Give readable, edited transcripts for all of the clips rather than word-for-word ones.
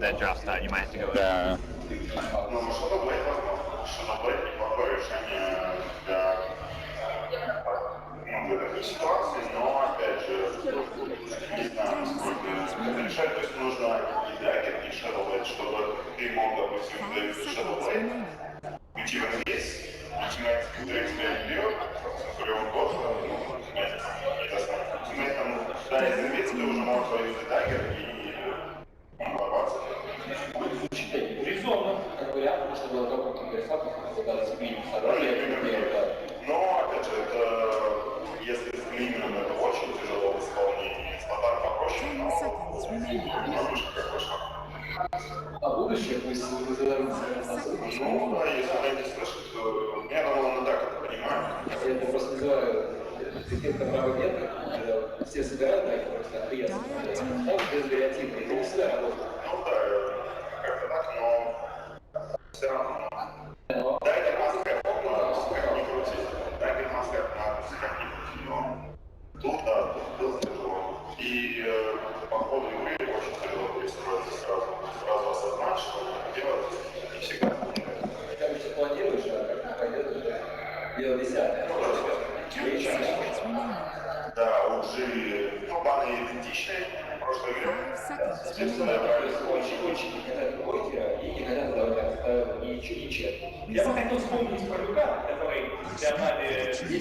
their draft start, you might have to go. Да. Ну, Shadowblade неплохое решение для этой ситуации, но опять же, не знаю, насколько это решать. То есть нужно и дагер, и Shadowblade, чтобы ты мог, допустим, дать Shadowblade, уйти в инвес, начинать стрелять вперед, нулевым кодом, начинать там дать инвес, ты уже можешь провести дагер и ворваться. Резонно, как вариант, потому что было какой-то пересадка, когда сменить но, опять же, это, если с клинером это очень тяжело в исполнении, стандарт попроще, но немножко как вышел. А будущее, то есть вы задали Ну, да, если она не слышит, то я думал, она так это понимает. я это просто называю эффектом правого ветра, когда все собирают, да, и просто приятно. Там без вариативно, это не всегда работает. Ну да, как-то так, но все равно. Да, это маска, как ни крути. Да, это маска, как ни крути, но тут, да, тут было тяжело. И по ходу игры очень тяжело перестроиться сразу осознать, что нужно делать, не всегда помогает. Когда ты планируешь, а как не пойдет, уже дело десятое. Да, OG, ну, баны идентичные в прошлой игре. Естественно, Очень не хотят блокера и не хотят давать ничего. Я бы хотел вспомнить про Люка, который в чемпионате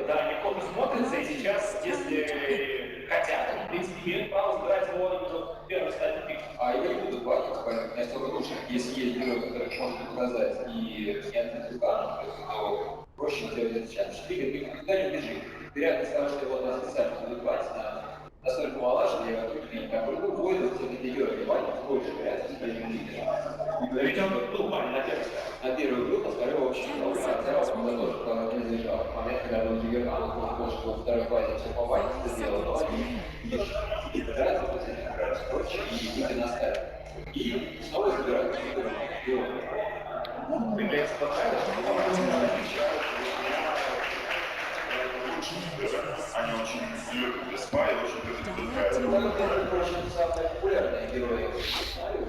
да, неплохо смотрится, и сейчас, если хотят, в принципе, имеют право забирать его именно в первой стадии пик. А я не буду платить, поэтому я столько лучше, если есть герой, который может показать и нет Люка, то проще делать это сейчас. Лига никуда не бежит. Вероятность того, что его нас специально будут платить, настолько мала, что я готов видеть, как только будет все-таки герой платить, больше вероятность, что не бежит. Ведь он был парень на первый. На первую группу, второй вообще не было, хотя он тоже не заезжал. В момент, когда он удивил, он может во второй фазе все попасть, это сделал, но они и играют, прочее, и их наставят. И снова забирают какие-то герои. Появляется подхайдер, они очень любят Веспа и очень любят Это очень самые популярные герои. У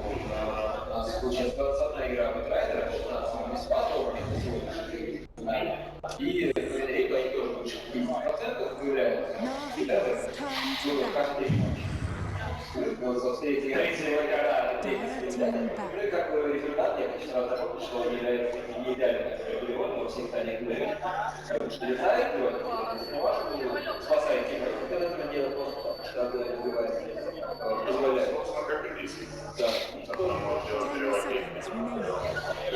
нас случилась 21 игра Бэтрайдера, 16 Веспа, и Венерейка, они тоже больше 50% выявляются. И даже каждый за все эти игры, как результат, я хочу сразу напомнить, что он является не идеальным переводом во всех остальных играх. Потому что летает, спасает игру, когда это дело просто потому, что одно добивается, позволяет. Да,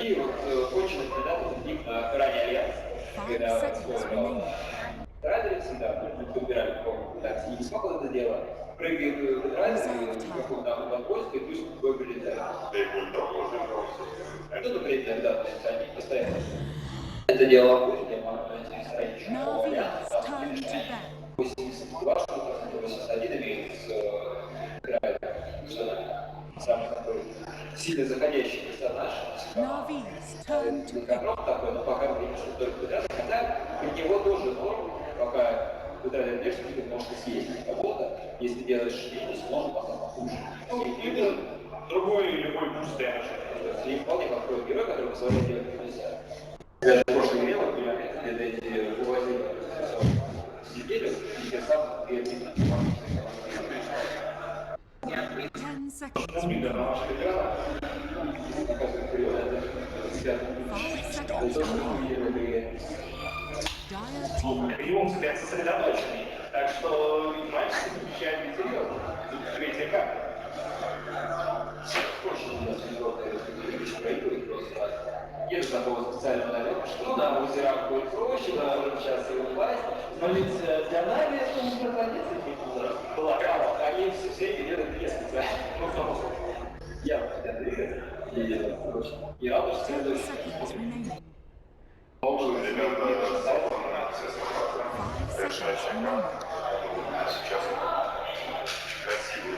и вот кончилось когда-то ник на ранний альянс, когда Старладder всегда выбирали комнату, и не смог это дело. Прыгает Старладder в каком-то подпольстве, и пусть бой вылетает. Кто-то придет, да, то есть они постоянно это дело будет, я могу найти ничего варианта, там решение 82 штука, 81 имеет с края, самый такой сильно заходящий персонаж. Контрол такой, но пока видим, что только Бэтрайдер, хотя у него тоже норм, пока Бэтрайдер лишь ты можешь съесть кого-то, если делаешь минус, можно потом похуже. или другой любой буст дэмэдж. И вполне подходит герой, который позволяет делать 50. Даже в прошлой игре, например, где эти вывозили сидели, и те самые креативные Умига на ваших экранах. Минимум себя сосредоточенный. Так что матч отвечает серьезно. Третья карта. Нет такого специального намека, что на озерах будет проще, на уровне сейчас и упасть. Но ведь для Нави это не проходится, была кава, они все эти делают не специально. Ну, само собой. Я хотя двигаться и делать проще. И рада, что это очень решающая карта. Сейчас красивый.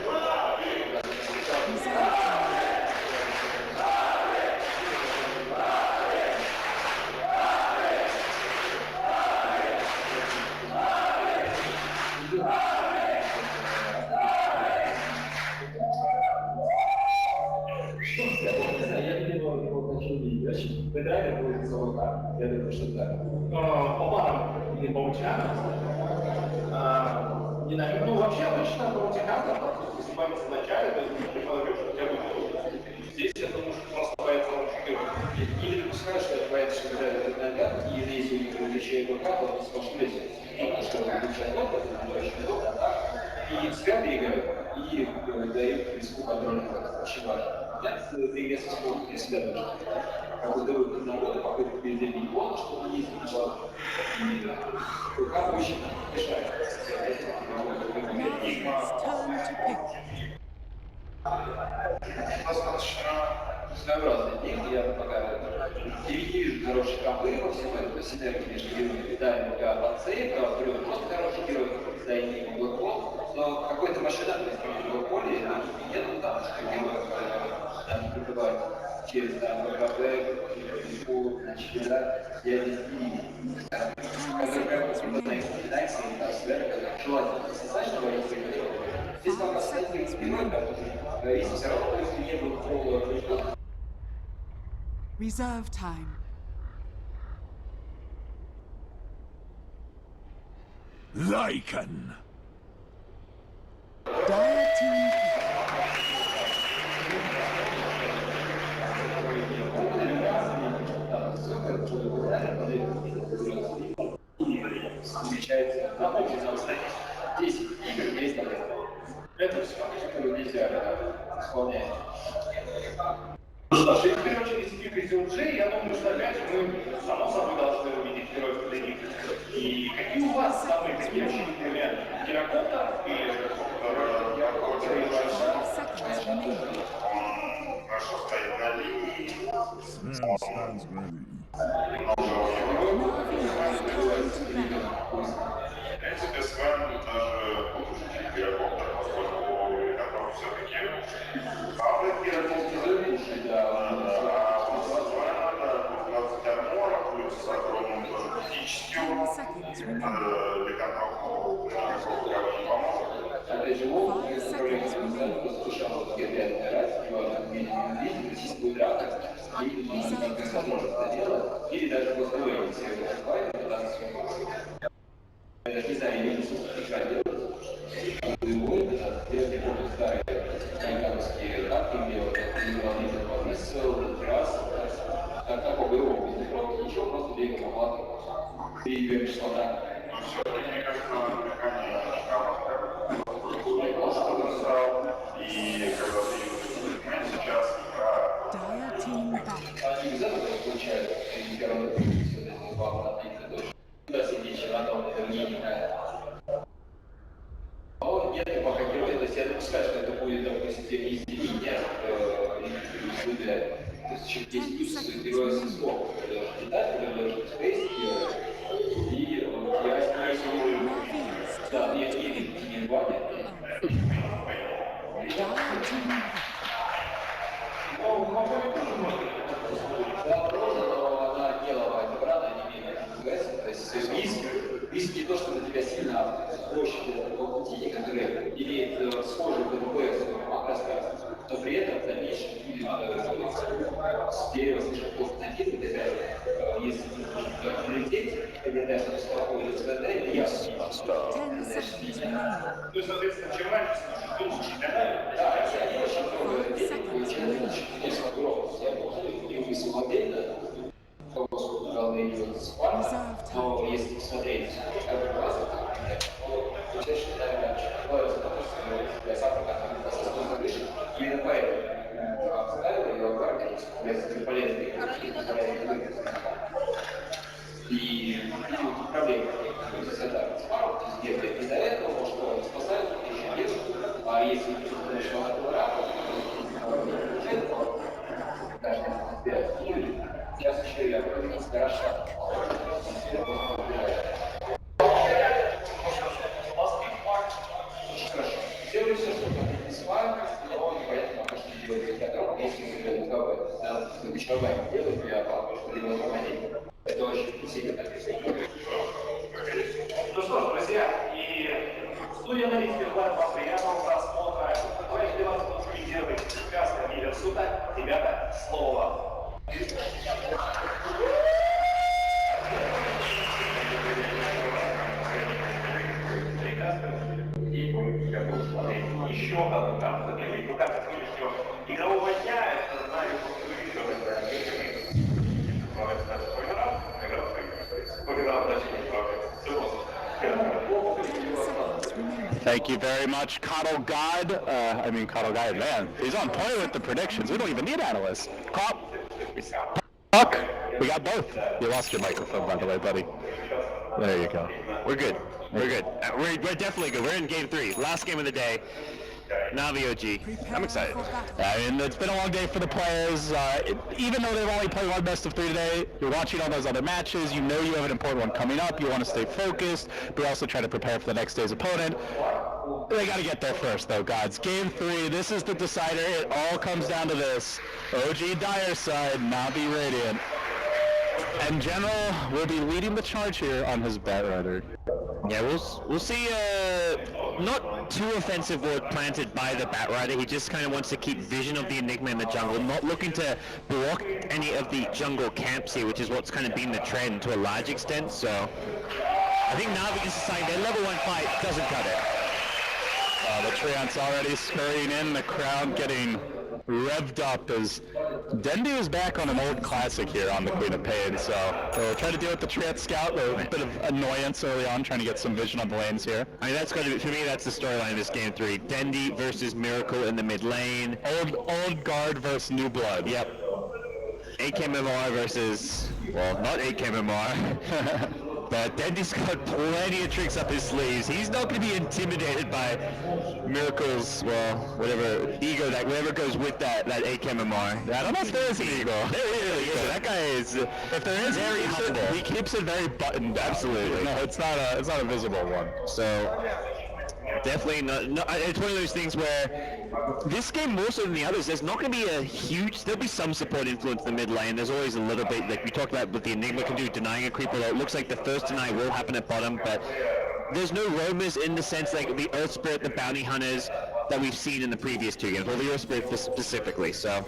Драйвер будет за ВК. Я думаю, что да. По барам или по утянам. Не знаю, ну вообще обычно по утянам, если память в начале, то есть ты предполагаешь, что у тебя будет. Здесь я думаю, что просто боятся очень. Или допускаешь, что это боятся, что когда это нога, и если у них различает ВК, то они спошлись. Потому что различает ВК, это очень удобно, так? И себя двигают, и дают риску контроля, очень важно. Нет, двигаться спорт для себя даже. Как бы дают народу, попытку переделить голову, чтобы не ездить в голову. И рука очень мешает. Достаточно Разнообразные деньги, я пока не вижу хорошие компы во всем этом, синергии между героями, да, для Vincere, вперед просто хороший герой, да, и не Blackball, но какой-то машинальный в поле, нет, там, что герои, там, прибывают через там, БКП, значит, да, я здесь не вижу, который прямо начинается, и там, желательно достаточно говорить, здесь пока создатель героя, если все равно, если не было пола, Reserve time. Lycan! Dire team. Встречается на общем состоянии. 10 игр есть такое. Это все, что Vincere исполняет. Что ж, и в первую очередь, из OG, я думаю, что опять же мы, само собой, должны увидеть героев для них. И какие у вас самые такие очевидные варианты? Гирокоптер или хорошо стоит на линии. Stands ready. В принципе, с вами даже лучше гирокоптер, поскольку это все-таки фабрик гирокоптер. А вот с вами надо 20 армора, плюс огромный тоже физический урон. Для контроля никакого не поможет. Опять же, он, который слушал реальный раз, неважно, видеть российскую драку, и как возможно это делать, или даже построить все это слайд, я даже не знаю, я не знаю, делать. Я помню старые американские карты, где вот это повесил, раз, как такого его, не просто ничего, просто бегал по плату. И говоришь, что да. Но все-таки, мне кажется, американе и когда ты сейчас Dire team back. Они без этого получают, и первый раз все это два туда сидеть, чем одно, это не играет. Но нет пока героя, то есть я допускаю, что это будет, допустим, изи-линия, то есть еще 10 плюс героя со скопом, это должен летать, это должен спейс, и я если да, я не видел генерирования. Да, просто, но она не ломает обратно, не имеет ГС, то есть риск не то, что на тебя сильно проще для такого пути, который имеет схожий ПДП с но при этом в дальнейшем будет спереди слишком плохо написано, если ты прилететь, когда дальше на спокойно СВД, или ясно. Ну, соответственно, чем раньше, тем лучше. Да, они очень много денег получают, очень огромных. Я помню, не выписал отдельно, сколько главное идет спальня, но если посмотреть, как раз получаешь, наверное, я сам как-то выше, именно поэтому обставил ее карты, полезные, и проблемы, это где-то и до этого, может, он спасает, еще нет, а если начал сейчас еще я хорошо. Очень хорошо. Сделали все, что мы не с вами, но непонятно, пока что делать для если разговаривать. Да, мы делаем, я папа, что либо это очень сильно. Ну что ж, друзья, и студия аналитики желает вам приятного просмотра. Давайте для вас лучше первый прекрасный мир суда. Ребята, слово вам. Thank you very much, Coddle God. Coddle Guy, man. He's on point with the predictions. We don't even need analysts. Puck. We got both. You lost your microphone, by the way, buddy. There you go. We're good. We're good. We're definitely good. We're in game 3. Last game of the day. Navi OG. I'm excited. It's been a long day for the players. Even though they've only played one best of 3 today, you're watching all those other matches. You know you have an important one coming up. You want to stay focused, but also try to prepare for the next day's opponent. They got to get there first, though, gods. Game 3, this is the decider. It all comes down to this. OG Dire side, Navi Radiant. And General will be leading the charge here on his Batrider. Yeah, we'll see not too offensive work planted by the Batrider. He just kind of wants to keep vision of the Enigma in the jungle, not looking to block any of the jungle camps here, which is what's kind of been the trend to a large extent. So I think Navi can decide their level 1 fight doesn't cut it. The Treant's already scurrying in, the crowd getting revved up as Dendi is back on an old classic here on the Queen of Pain, so we'll try to deal with the Treant Scout, a bit of annoyance early on, trying to get some vision on the lanes here. I mean, that's going to be, for me, that's the storyline of this game 3. Dendi versus Miracle in the mid lane. Old guard versus new blood. Yep. AKMMR versus, well, not AKMMR. But Dendi's got plenty of tricks up his sleeves. He's not going to be intimidated by Miracle's, well, whatever ego, whatever goes with that AKMMR. I don't know if there is an ego. There really is. That guy is, if there is, very humble. He keeps it very buttoned. Absolutely. No, it's not a visible one. So definitely not. It's one of those things where this game, more so than the others, there's not going to be there'll be some support influence in the mid lane. There's always a little bit, like we talked about what the Enigma can do, denying a creep, although it looks like the first deny will happen at bottom, but there's no roamers in the sense like the Earth Spirit, the Bounty Hunters that we've seen in the previous 2 games, or the Earth Spirit specifically. So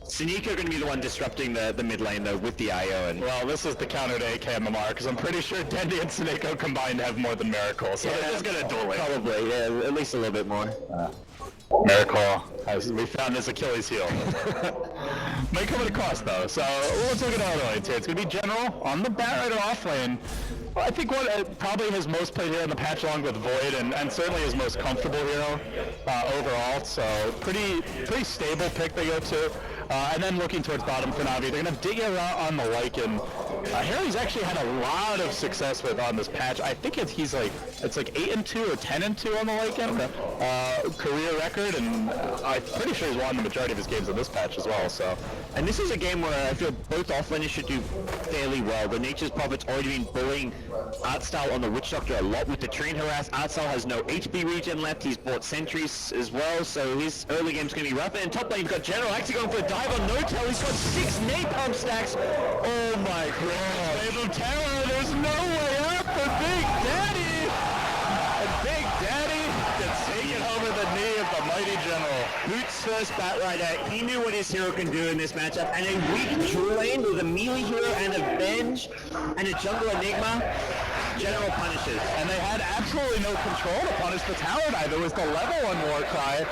Sinika are going to be the one disrupting the mid lane though with the IO. And well, this is the counter to AKMMR, because I'm pretty sure Dendi and Sineko combined have more than Miracle, so they're just going to duel it. Probably, yeah, at least a little bit more. Miracle, we found his Achilles heel. Might come at a cost though, so let's look at all the lanes here. It's going to be General on the Batrider off lane. Well, I think what probably his most played hero in the patch, along with Void, and certainly his most comfortable hero overall. So pretty stable pick they go to. And then looking towards bottom for Navi, they're going to dig around on the Lycan. Hero he's actually had a lot of success with on this patch. I think it's like 8-2 or 10-2 on the Lycan. Okay. Career record, and I'm pretty sure he's won the majority of his games in this patch as well. So, and this is a game where I feel both offlaners should do fairly well. The Nature's Prophet's already been bullying Artstyle on the Witch Doctor a lot with the Train Harass. Artstyle has no HP regen left. He's bought sentries as well, so his early game's going to be rough. And top lane, you've got General actually going for a dive on No-Tail. He's got 6 napalm stacks. Oh my god. Wave of Terror, there's no way up for Big Daddy! And Big Daddy gets taken over the knee of the mighty General. Boots first Batrider. He knew what his hero can do in this matchup. And a weak dual lane with a melee hero and a Venge and a jungle Enigma. General punishes. And they had absolutely no control to punish the tower dive. It was the level 1 Warcry.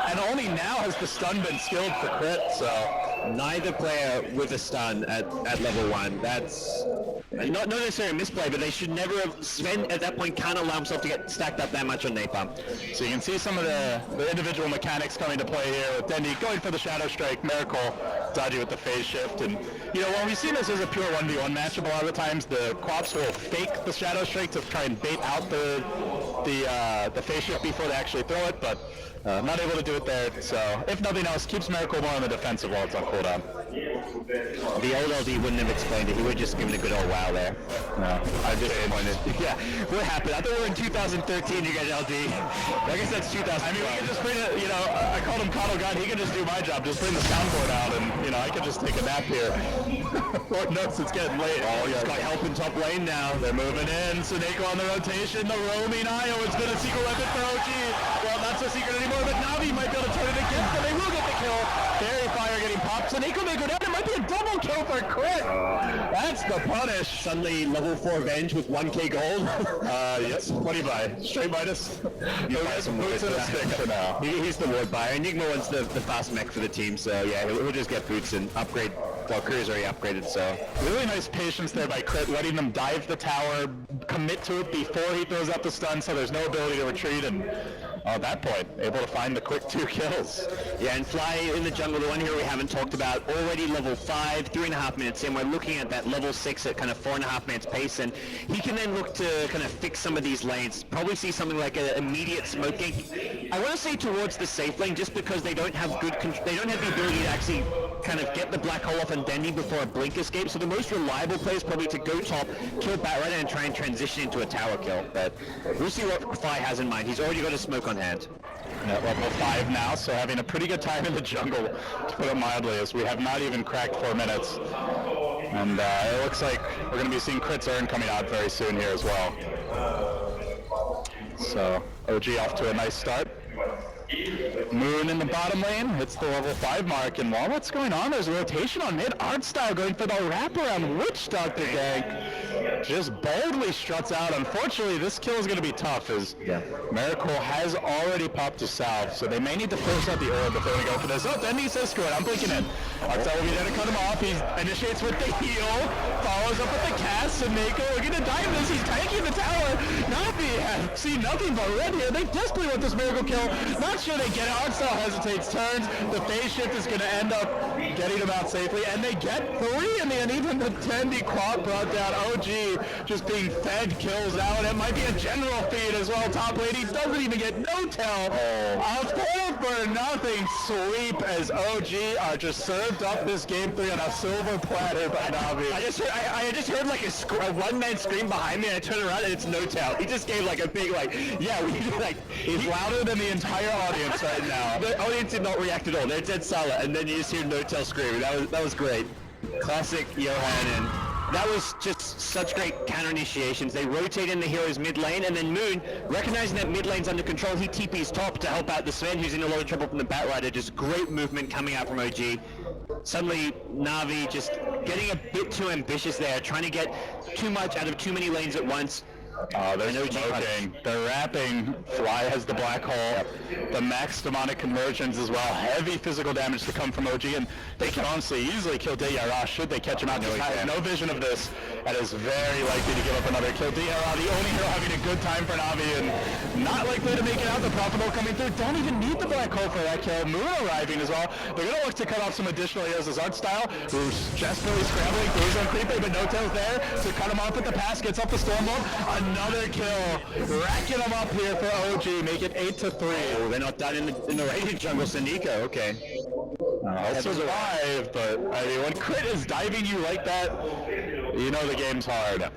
And only now has the stun been skilled for crit, so... Neither player with a stun at level 1. That's not necessarily a misplay, but they should never have... Sven at that point can't allow himself to get stacked up that much on napalm. So you can see some of the individual mechanics coming to play here with Dendi going for the Shadow Strike, Miracle dodgy with the phase shift, and you know, when we've seen this as a pure 1v1 matchup, a lot of the times the Quaps will fake the Shadow Strike to try and bait out the phase shift before they actually throw it, but not able to do it there, so if nothing else, keeps Miracle more on the defensive while it's on cooldown. The old LD wouldn't have explained it, he would have just given a good old wow there. No, I'm disappointed. Yeah, what happened? I thought we were in 2013, you guys LD. I guess that's 2012. I mean, we can just bring it, you know, I called him Coddle God, he can just do my job, just bring the soundboard out and, you know, I can just take a nap here. Lord knows it's getting late. Oh, he's got help in top lane now. They're moving in, Suneko on the rotation, the roaming IO is going to secret weapon for OG. Well, not so secret anymore, but Navi might be able to turn it against them. They will get the kill. Fairy Fire getting popped. Suneko may go down. It might be a double kill for crit. That's the punish. Suddenly level 4 Venge with 1k gold. Yes. What do you buy? Straight Midas? Boots and a stick for now. He's the ward buyer. Enigma wants the fast mech for the team, so yeah, we'll just get Boots and upgrade Well, Crew's already upgraded, so... Really nice patience there by Crit, letting them dive the tower, commit to it before he throws out the stun, so there's no ability to retreat, and at that point, able to find the quick 2 kills. Yeah, and Fly in the jungle, the one hero we haven't talked about, already level 5, 3.5 minutes in. We're looking at that level 6 at kind of 4.5 minutes pace, and he can then look to kind of fix some of these lanes. Probably see something like an immediate smoke gank. I want to say towards the safe lane, just because they don't have they don't have the ability to actually kind of get the black hole off on Dendy before a blink escape. So the most reliable play is probably to go top, kill Batrider, and try and transition into a tower kill. But we'll see what Fly has in mind. He's already got a smoke on hand. At level 5 now, so having a pretty good time in the jungle, to put it mildly, as we have not even cracked 4 minutes. And it looks like we're going to be seeing Crit's Urn coming out very soon here as well. So, OG off to a nice start. Moon in the bottom lane, hits the level 5 mark, and while what's going on, there's a rotation on mid. Artstyle going for the wraparound Witch Doctor gank. Just boldly struts out. Unfortunately, this kill is going to be tough, as Miracle has already popped a salve, so they may need to force out the orb before they go for this. Oh, Dendy says screw it, I'm blinking in. Artstyle will be there to cut him off. He initiates with the heal, follows up with the cast, and Mako looking to dive this. He's tanking the tower. Navi have seen nothing but red here. They desperately want this Miracle kill. Not sure they get it. Artstyle hesitates, turns. The phase shift is going to end up getting them out safely, and they get 3 in the end. Even the Tendy quad brought down. OG just being fed kills now, and it might be a general feed as well. Top lane, he doesn't even get no tell. A 4-for-0 sweep as OG are just served up this game 3 on a silver platter by Navi. I just heard like a one-man scream behind me, and I turn around and it's no tell. He just gave like a big He's louder than the entire audience right now. The audience did not react at all. They're dead silent, and then you just hear no tell screaming. That was great. Classic Johan, and that was just such great counter initiations. They rotate in the heroes mid lane, and then Moon, recognizing that mid lane's under control, he TP's top to help out the Sven, who's in a lot of trouble from the Batrider. Just great movement coming out from OG. Suddenly, Navi just getting a bit too ambitious there, trying to get too much out of too many lanes at once. There's smoking. They're wrapping. Fly has the black hole. The max demonic conversions as well. Heavy physical damage to come from OG, and they can honestly easily kill Deyara should they catch him out. Just has no vision of this. That is very likely to give up another kill. Deyara, the only hero having a good time for Navi, and not likely to make it out. The profitable coming through. Don't even need the black hole for that kill. Moon arriving as well. They're going to look to cut off some additional heroes as Artstyle, who's just really scrambling through his own creeping, but no tails there to cut him off with the pass. Gets up the Stormlord. Another kill, racking them up here for OG, make it 8-3. Oh, they're not done in the rated jungle, Sanika, okay. I'll survive, but I mean, when Crit is diving you like that, you know the game's hard.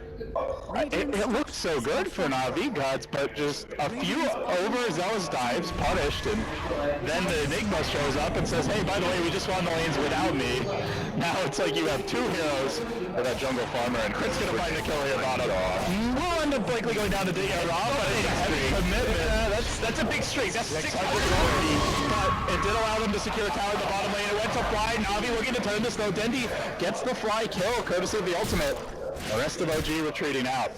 It looked so good for Navi gods, but just a few overzealous dives punished, and then the Enigma shows up and says, hey, by the way, we just won the lanes without me. Now it's like you have 2 heroes with that jungle farmer, and Crit's gonna find the kill here bottom. We'll end up likely going down to Deyara, but it's a heavy commitment. That's a big streak. That's 600. But it did allow them to secure a tower in the bottom lane. It went to Fly. Navi looking to turn this though. Dendy gets the Fly kill, courtesy of the ultimate. The rest of OG retreating out.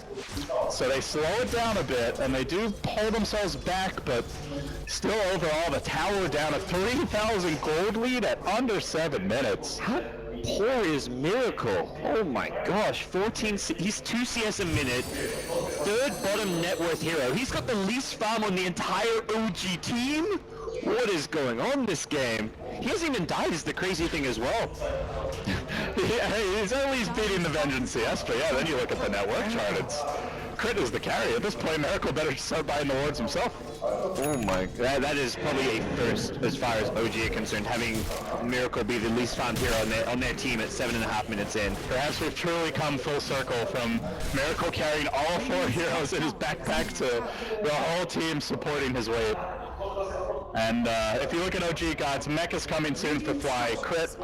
So they slow it down a bit, and they do pull themselves back, but still overall the tower down a 3,000 gold lead at under 7 minutes. How poor is Miracle? Oh my gosh, 14, he's 2 CS a minute, 3rd bottom net worth hero. He's got the least farm on the entire OG team? What is going on this game? He hasn't even died is the crazy thing as well. He's at least beating the Vengeance CS, but yeah, then you look at the network chart, it's Crit is the carry. At this point, Miracle better start buying the wards himself. Oh my god, that is probably a first as far as OG are concerned, having Miracle be the least farmed hero on their team at 7.5 minutes in. Perhaps we've truly come full circle from Miracle carrying all 4 heroes in his backpack to the whole team supporting his weight. And if you look at OG gods, Mech is coming soon for Fly. Crit,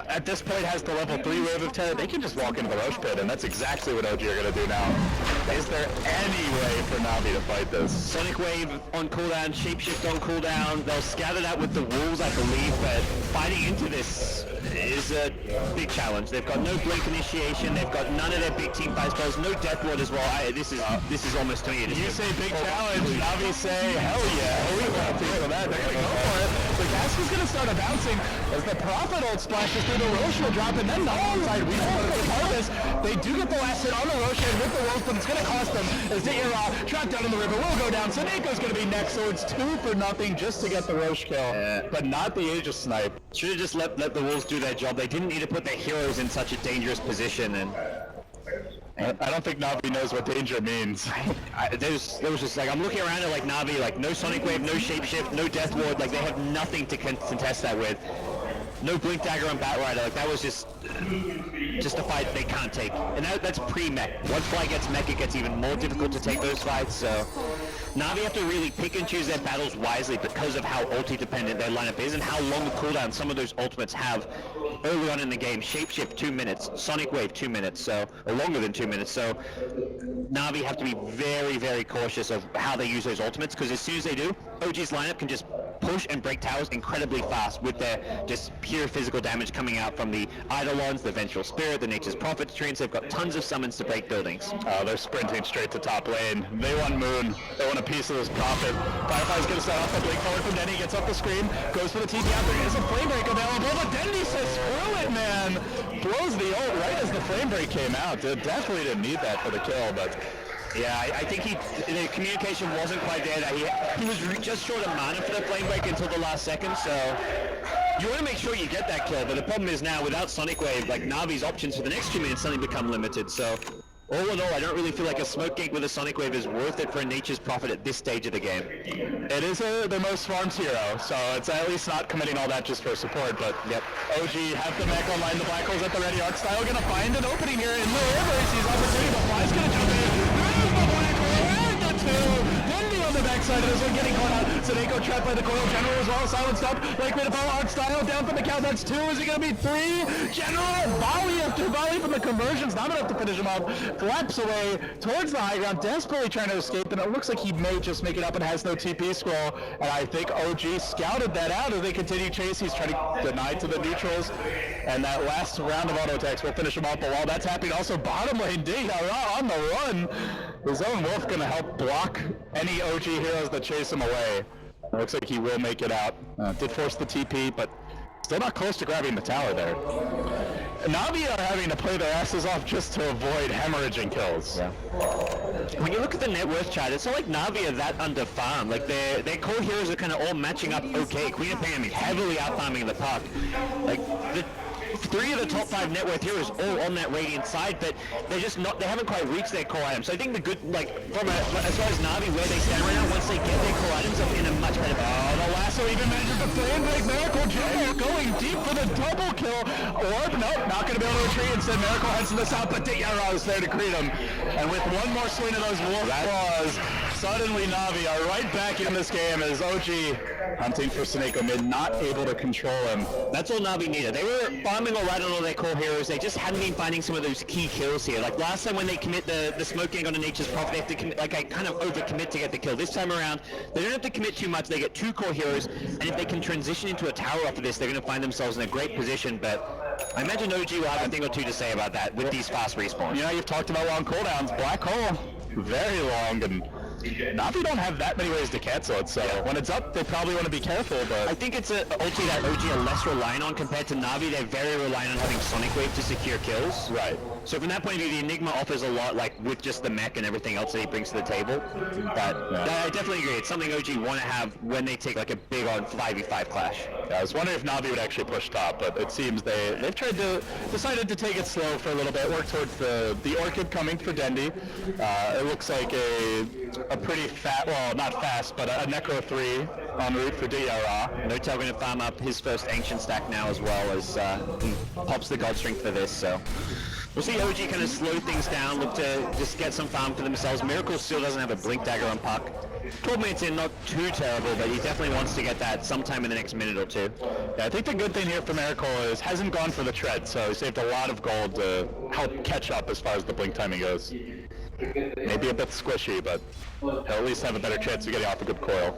at this point, has the level 3 Wave of Terror. They can just walk into the Roche Pit, and that's exactly what OG are going to do now. Is there any way for Navi to fight this? Sonic Wave on cooldown, Shapeshift on cooldown. They'll scatter that with the wolves, I believe, but fighting into this is a big challenge. They've got no blink initiation. They've got none of their big team fight spells. No Death Ward as well. This is almost to me. You say big challenge, Navi say hell yeah. We want to feel that. They're going to go for it. The gas is going to start bouncing as the Prophet ult splashes through the Roche will drop, and then the onside we don't want to take harvest. They do get the last hit on the Roche and with the Wolf, but it's going to cost them as they are trapped down in the river. Will go down. Soneko's going to be next, so it's 2-0 just to get the Roche kill, but not the Aegis snipe. Should have just let the Wolves do their job. They didn't need to put their heroes in such a dangerous position, and I don't think Na'Vi knows what danger means. there was just like, I'm looking around at like Na'Vi, like no Sonic Wave, no Shapeshift, no Death Ward, like they have nothing to contest that with. No Blink Dagger on Batrider, like that was just a fight they can't take. And that's pre-mech. Once Fly gets mech, it gets even more difficult to take those fights, so Na'Vi have to really pick and choose their battles wisely because of how ulti-dependent their lineup is and how long the cooldown some of those ultimates have early on in the game. Shapeshift 2 minutes, Sonic Wave 2 minutes, so or longer than 2 minutes. So Na'Vi have to be very, very cautious of how they use those ultimates, because as soon as they do, OG's lineup can just push and break towers incredibly fast with their just pure physical damage coming out from the Eidolons, the Vengeful Spirit, the Nature's Prophet treants. They've got tons of summons to break buildings. They're sprinting straight to top lane. They want Moon. They want a piece of this Prophet. Firefly's going to start off the blink forward from Dendy, gets up the screen, goes for the TP out. There is a flame break available, but Dendy says, screw it, man! Blows the ult right as the flame break came out. Definitely didn't need that for the kill, but yeah, I think the communication wasn't quite there. That he was just short of mana for the flame break until the last second, so you want to make sure you get that kill. But the problem is now, without Sonic Wave, like Na'Vi's options for the next 2 minutes suddenly become limited. So all in all, I don't really feel like a smoke gank with a Sonic Wave is worth it for a Nature's Prophet at this stage of the game. It is the most farmed hero, so it's at least not committing all that just for support, but yep. OG have the mech online, the Black Hole's at the ready. Arcstyle gonna find an opening here in the river. He sees opportunity, but Fly's gonna jump in. There's the Black Hole and the two. Dendy on the backside of this one getting caught out. Soneko trapped by the Coil General as well. Silenced up. Like way to follow Arcstyle down from the count. That's 2. Is it gonna be 3? General volley after volley from the conversions. Not enough to finish him off. Flaps away towards the high ground, desperately trying to escape, and it looks like he may just make it up and has no TP scroll. And I think OG scouted that out as they continue chase. He's trying to deny to the neutrals, and that last round of auto attacks will finish him off. But while that's happening, also bottom lane D on the run. His own Wolf gonna help block any OG heroes that chase him away. It looks like he will make it out. Did force the TP, but still not close to grabbing the tower there. Na'Vi are having to play their asses off just to avoid hemorrhaging kills. Yeah. When you look at the net worth chart, it's not like Na'Vi are that underfarmed. Like their core heroes are kind of all matching up okay. Queen of Pain heavily outfarming the puck. Like the 3 of the top 5 net worth heroes all on that Radiant side, but they're just not. They haven't quite reached their core items. So I think the good, like as far as Na'Vi where they stand right now, once they get their core items, they're in a much better. Oh, the lasso even manages the flame break. Miracle Jumbo going deep for the double kill. Orb, nope, not going to be able to retreat. Instead, Miracle heads to the south, but Diarra is there to greet him. And with one more swing of those wolf claws, suddenly Na'Vi are right back in this game as OG hunting for Soneko mid, not able to control him. That's all Na'Vi needed. They were farming all right on all their core heroes. They just hadn't been finding some of those key kills here. Like last time when they commit the smoke gang on a Nature's Prophet, they have to commit, like I kind of overcommit to get the kill. This time around, they don't have to commit too much. They get 2 core heroes, and if they can transition into a tower after this, they're going to find themselves in a great position. But I imagine OG will have a thing or two to say about that with these fast respawns. You know, you've talked about long cooldowns. Black Hole, very long, and Na'Vi don't have that many ways to cancel it, so when it's up, they probably want to be careful, but I think it's an ulti that OG are less reliant on compared to Na'Vi. They're very reliant on having Sonic Wave to secure kills. Right. So from that point of view, the Enigma offers a lot, like, with just the mech and everything else that he brings to the table. But I definitely agree. It's something OG want to have when they take, like, a big on 5v5 clash. Yeah, I was wondering if Na'Vi would actually push top, but it seems they've decided to take it slow for a little bit, work towards the Orchid coming for Dendy. It looks like a pretty not fast, but a Necro 3 en route for Diarra. Notel going to farm up his first Ancient stack now as well as he pops the God Strength for this, so we'll see OG kind of slow things down, look to just get some farm for themselves. Miracle still doesn't have a Blink Dagger on puck. 12 minutes in, not too terrible, but he definitely wants to get that sometime in the next minute or two. Yeah, I think the good thing here for Miracle is hasn't gone for the tread, so he saved a lot of gold to help catch up as far as the blink timing goes. Maybe a bit squishy, but he'll at least have a better chance of getting off a good coil.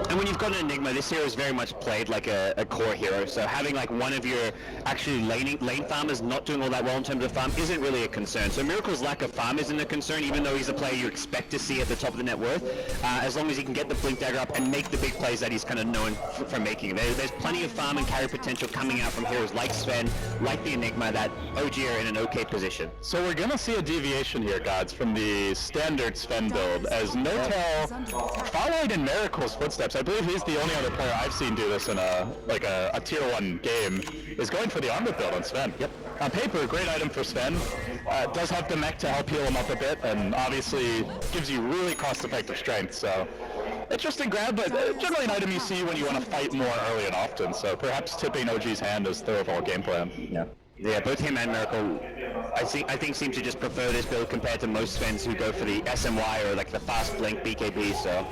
And when you've got an Enigma, this hero is very much played like a core hero, so having like one of your actually lane farmers not doing all that well in terms of farm isn't really a concern. So Miracle's lack of farm isn't a concern, even though he's a player you expect to see at the top of the net worth, as long as he can get the Blink Dagger up and make the big plays that he's kind of known for making. There's plenty of farm and carry potential coming out from heroes like Sven, like the Enigma, that OG are in an okay position. So we're gonna see a deviation here, gods, from the standard Sven build, as Notel, following in Miracle's footsteps, I believe he's the only other player I've seen do this in a tier 1 game, is going for the armor build on Sven. Yep. On paper, a great item for Sven. Does have the mech to help heal him up a bit, and obviously gives you really cost-effective strength, so interesting grab, but generally an item you see when you want to fight more early and often, so perhaps tipping OG's hand is the overall game plan. Yeah, both him and Miracle, I think seem to just prefer this build compared to most Svens who go for the SMY or like the fast blink BKB, so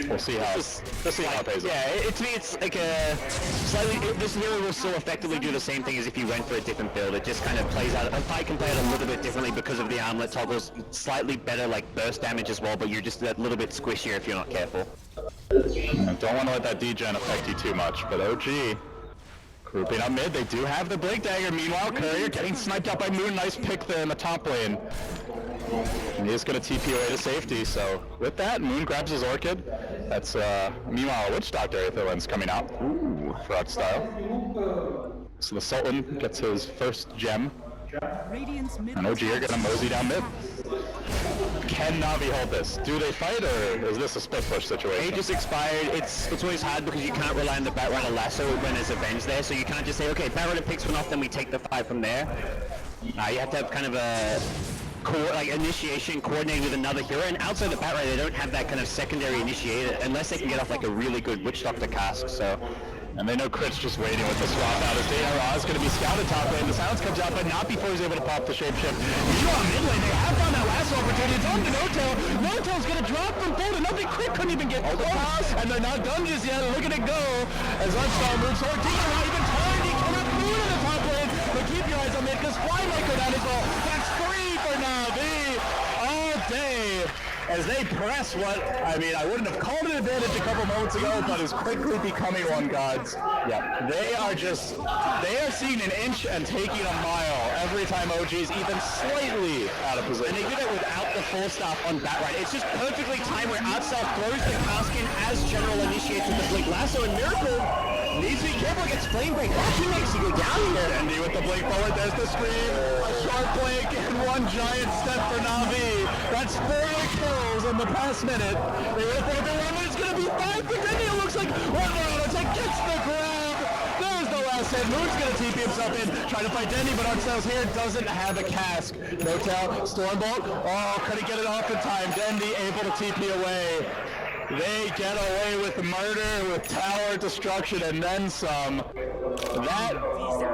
we'll see how it pays off. Yeah, to me it's like a slightly, this hero will still effectively do the same thing as if you went for a different build. It just kind of plays out, a fight can play out a little bit differently because of the armlet toggles, slightly better like burst damage as well, but you're just a little bit squishier if you're not careful. Don't want to let that degen affect you too much, but OG grouping up mid, they do have the Blink Dagger. Meanwhile, Courier getting sniped out by Moon. Nice pick there in the top lane. And he's going to TP away to safety, so with that, Moon grabs his Orchid. That's, meanwhile, Witch Doctor Aetherlens coming out. Ooh, fraud style. So the Sultan gets his first gem. And OG are going to mosey down mid. Can Navi hold this? Do they fight, or is this a split push situation? He just expired. It's always hard because you can't rely on the Batrider lasso when there's Avenge there, so you can't just say, okay, Batrider picks one off, then we take the fight from there. You have to have kind of a initiation coordinated with another hero, and outside the Batrider they don't have that kind of secondary initiator unless they can get off like a really good Witch Doctor cask, so... And they know Crit's just waiting with the swap out as Data Ra is going to be scouted top lane. The silence comes out, but not before he's able to pop the shapeshift. Meanwhile, mid lane, they have found that last opportunity. It's on to Notel. Notel's going to drop from Boulder. Nothing. Crit couldn't even get close. And they're not done just yet. Look at it go. As Unstar moves forward. Data Ra even timed. He cannot move in the top lane. But keep your eyes on mid, because Fly might go down as well. That's 3 for Navi all day. As they press what, I mean, I wouldn't have called it an advantage a couple moments ago, but is quickly becoming one, gods. Yeah, they are seeing an inch and taking a mile every time OG is even slightly out of position. And they do that without the full staff on Batrider. It's just perfectly timed where Outstaff throws the cask in as General initiates with the Blink Lasso, and Miracle needs to be careful against Flame Break. Actually makes you go down here. Andy with the blink forward, there's the screen. A short blink and one giant step for Navi. That's 4 kills in the past minute. They were for everyone, but it's going to be 5 for Denny. It looks like one more attack gets the grab. There's the last hit. Moon's going to TP himself in, trying to fight Denny, but Arcel's here doesn't have a cask. Notel, Stormbolt. Oh, couldn't get it off in time. Dendy able to TP away. They get away with murder, with tower destruction, and then some. That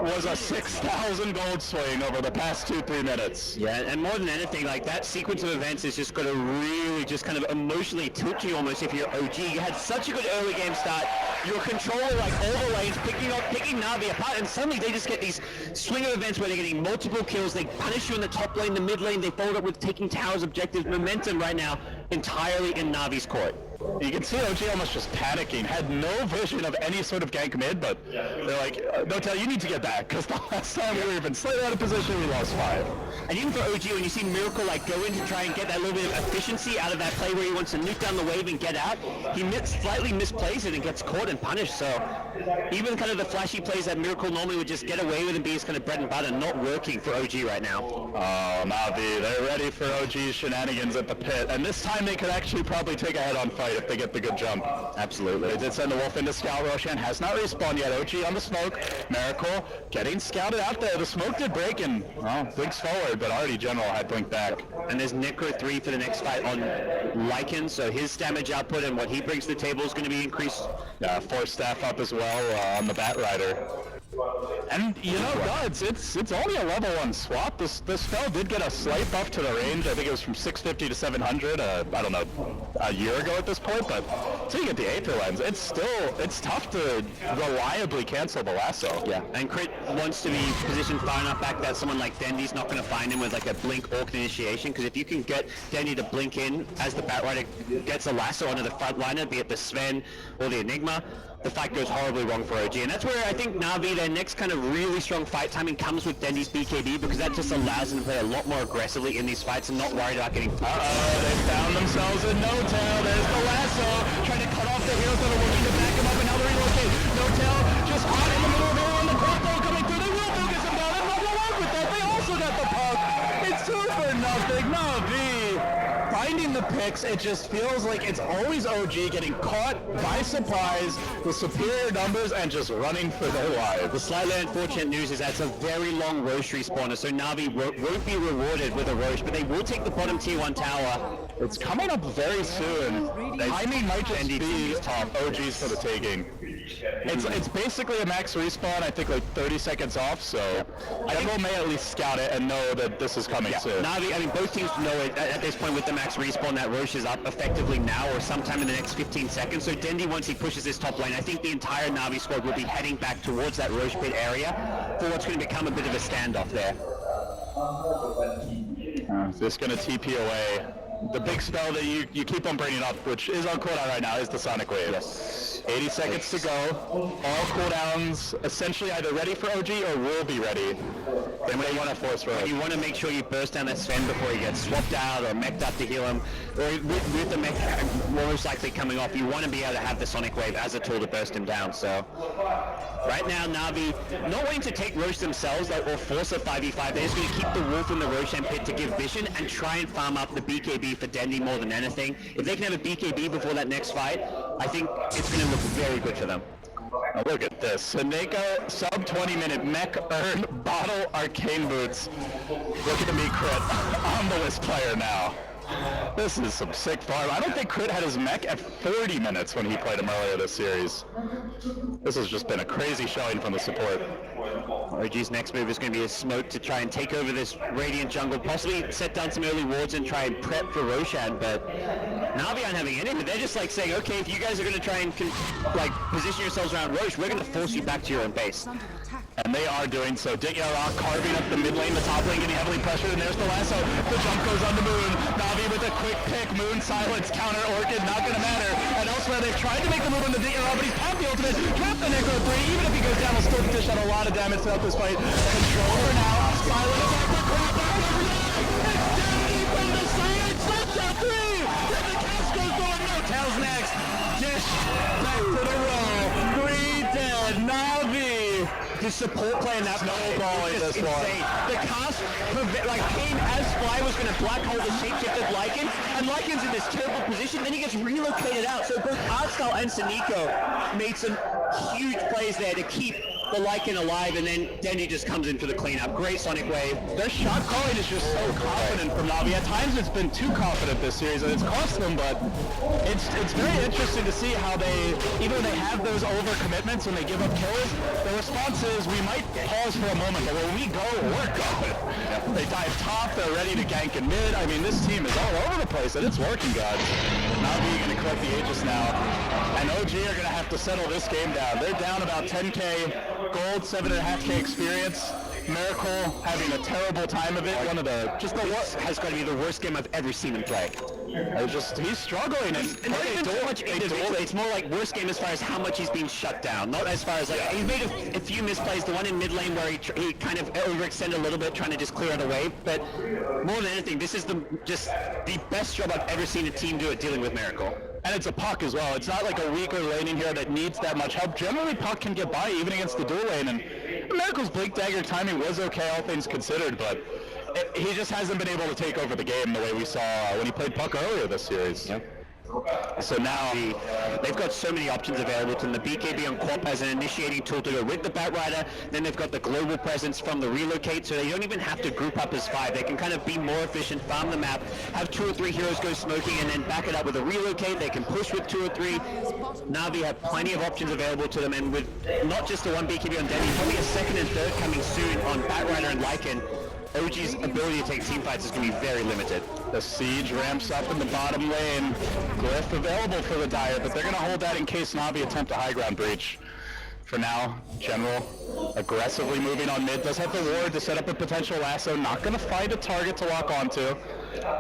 was a 6,000 gold swing over the past 2-3 minutes. Yeah, and more than anything, like that sequence of events is just going to really just kind of emotionally tilt you almost if you're OG. You had such a good early game start. You were controlling like all the lanes, picking Navi apart, and suddenly they just get these swing of events where they're getting multiple kills. They punish you in the top lane, the mid lane. They followed up with taking towers objectives. Momentum right now entirely in Navi's court. You can see OG almost just panicking, had no vision of any sort of gank mid, but they're like, Notel, you need to get back, because the last time we were even slightly out of position, we lost 5. And even for OG, when you see Miracle like go in to try and get that little bit of efficiency out of that play where he wants to nuke down the wave and get out, he slightly misplays it and gets caught and punished, so even kind of the flashy plays that Miracle normally would just get away with and be his kind of bread and butter, not working for OG right now. Oh, Navi, they're ready for OG's shenanigans at the pit, and this time they could actually probably take a head-on fight if they get the good jump. Absolutely. They did send the Wolf into Scout. Roshan has not respawned yet. OG on the smoke. Miracle getting scouted out there. The smoke did break and, well, blinks forward, but already General had blinked back. And there's Necro 3 for the next fight on Lycan, so his damage output and what he brings to the table is going to be increased. Yeah, 4 staff up as well on the Batrider. And you know, gods, it's only a level 1 swap. This spell did get a slight buff to the range. I think it was from 650 to 700. I don't know, a year ago at this point. But until you get the Aether Lens, it's tough to reliably cancel the lasso. Yeah, and Crit wants to be positioned far enough back that someone like Dendy's not going to find him with like a blink Orc initiation. Because if you can get Dendy to blink in as the Batrider gets a lasso onto the front liner, be it the Sven or the Enigma, the fight goes horribly wrong for OG. And that's where I think Na'Vi, their next kind of really strong fight timing comes with Dendy's BKB, because that just allows them to play a lot more aggressively in these fights and not worried about getting... They found themselves a No-Tail. There's the lasso. Trying to cut off the heroes that are looking to back him up, and now they're relocate. No-Tail just hot in the middle of here on the crossbow coming through. They will focus him down. And they'll go on with that. They also got the puck. It's 2 for nothing. Na'Vi finding the picks. It just feels like it's always OG getting caught by surprise with superior numbers and just running for their lives. The slightly unfortunate news is that's a very long Roche respawner, so Na'Vi won't be rewarded with a Roche, but they will take the bottom tier 1 tower. It's coming up very soon. Timing might just be OG's for the taking. It's basically a max respawn, I think like 30 seconds off, so General may at least scout it and know that this is coming soon. Na'Vi, I mean, both teams know it at this point with the max respawn that Roche is up effectively now or sometime in the next 15 seconds. So Dendy, once he pushes this top lane, I think the entire Na'Vi squad will be heading back towards that Roche pit area for what's going to become a bit of a standoff there. Just going to TP away. The big spell that you keep on bringing up, which is on cooldown right now, is the Sonic Wave. Yes. 80 seconds to go. All cooldowns essentially either ready for OG or will be ready. And they want to force road. You want to make sure you burst down that Sven before he gets swapped out or mech'd up to heal him. Or with the mech most likely coming off, you want to be able to have the Sonic Wave as a tool to burst him down. So right now, Na'Vi not wanting to take Roche themselves or force a 5v5. They're just going to keep the Wolf in the Roshan pit to give vision and try and farm up the BKB for Dendy more than anything. If they can have a BKB before that next fight, I think it's going to look very good for them. Now look at this. Seneca sub 20-minute mech earn bottle arcane boots. Look at me, Crit on the list player now. This is some sick farm. I don't think Crit had his mech at 40 minutes when he played him earlier this series. This has just been a crazy showing from the support. OG's next move is going to be a smoke to try and take over this Radiant jungle, possibly set down some early wards and try and prep for Roshan, but Na'Vi aren't having any of it. They're just like saying, okay, if you guys are going to try and position yourselves around Roche, we're going to force you back to your own base. And they are doing so. Digging a rock, carving up the mid lane, the top lane getting heavily pressured, and there's the lasso. The jump goes on the Moon. Na'Vi with a quick pick. Moon silence, counter Orchid, not going to matter. And elsewhere, they've tried to make the move on the Digging but he's popped the ultimate. Trap the Necro 3. Even if he goes down, will still dish out a lot of damage throughout this fight. Control for now. Silence is the crap out of It's Dendy from the side. Slaps out 3. Then the cast goes on. No-Tails next. Dish back to the row. 3 dead. Na'Vi. The support play in that snowball in this one. The cast came as Fly was going to black hole the shapeshifted Lycan, and Lycan's in this terrible position, then he gets relocated out. So both Artstyle and Sonico made some huge plays there to keep the Lycan alive, and then Dendy just comes in for the cleanup. Great Sonic Wave. Their shot calling is just so confident from Na'Vi. At times it's been too confident this series, and it's cost them, but it's very interesting to see how they, even though they have those overcommitments when they give up kills, the response is we might pause for a moment, but when we go, we're going. They dive top, they're ready to gank in mid. I mean, this team is all over the place, and it's working, guys. Na'Vi going to collect the Aegis now, and OG are going to have to settle this game down. They're down about 10k gold, 7.5k experience. Miracle having a terrible time of it. One of the has got to be the worst game I've ever seen him play. He's struggling, and it's more like worst game as far as how much he's being shut down, not as far as he's made a few misplays. The one in mid lane where he kind of overextended a little bit, trying to just clear it away. But more than anything, this is the best job I've ever seen a team do at dealing with Miracle. And it's a Puck as well. It's not like a weaker laning here that needs that much help. Generally, Puck can get by even against the dual lane, and Miracle's Blink Dagger timing was okay, all things considered, but he just hasn't been able to take over the game the way we saw when he played Puck earlier this series. Yep. So now They've got so many options available to them. The BKB on Quap as an initiating tool to go with the Batrider. Then they've got the global presence from the relocate, so they don't even have to group up as 5. They can kind of be more efficient, farm the map, have 2 or 3 heroes go smoking, and then back it up with a relocate. They can push with 2 or 3. Na'Vi have plenty of options available to them, and with not just the one BKB on Denny, probably a second and third coming soon on Batrider and Lycan, OG's ability to take team fights is going to be very limited. the siege ramps up in the bottom lane. Glyph available for the Dire, but they're going to hold that in case Na'Vi attempt a high ground breach. For now, General aggressively moving on mid, does have the ward to set up a potential lasso, not going to find a target to lock onto.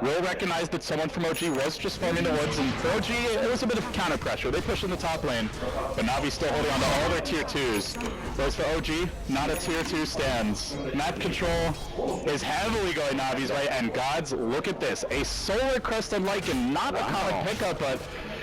Will recognize that someone from OG was just farming the woods, and for OG, it was a bit of counter pressure. They push in the top lane, but Na'Vi's still holding on to all their tier 2s. Whereas for OG, not a tier 2 stands. Map control is heavily going Na'Vi's way, and gods, look at this. A Solar Crest and Lycan, not a common pickup, but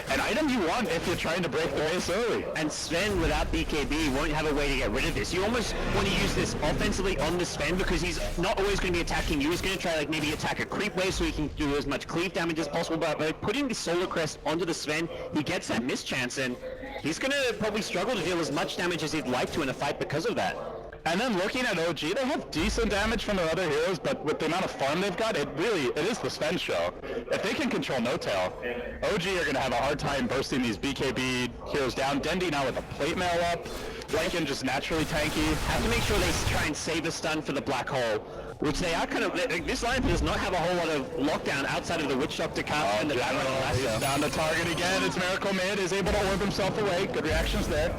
an item you want if you're trying to break the base early. And Sven, without BKB, won't have a way to get rid of this. You almost want to use this offensively on the Sven because he's not always going to be attacking you. He's going to try like maybe attack a creep wave so he can do as much cleave damage as possible. But by putting the Solar Crest onto the Sven, he gets that mischance, and he's going to probably struggle to deal as much damage as he'd like to in a fight because of that. And then looking at OG, they have decent damage from their other heroes, but with the amount of farm they've got, it is the Sven show. If they can control No Tail, OG are going to have a hard time bursting these BKB heroes down. Dendi now with a plate mail up, Lycan just naturally tanky. Have to make sure they try and save a stun for the black hole, which they are kind of. This lineup does not have a whole lot of lockdown outside of the Witch Doctor cast and the He's down to target again. It's Miracle Mid, is able to orb himself away. Good reactions there.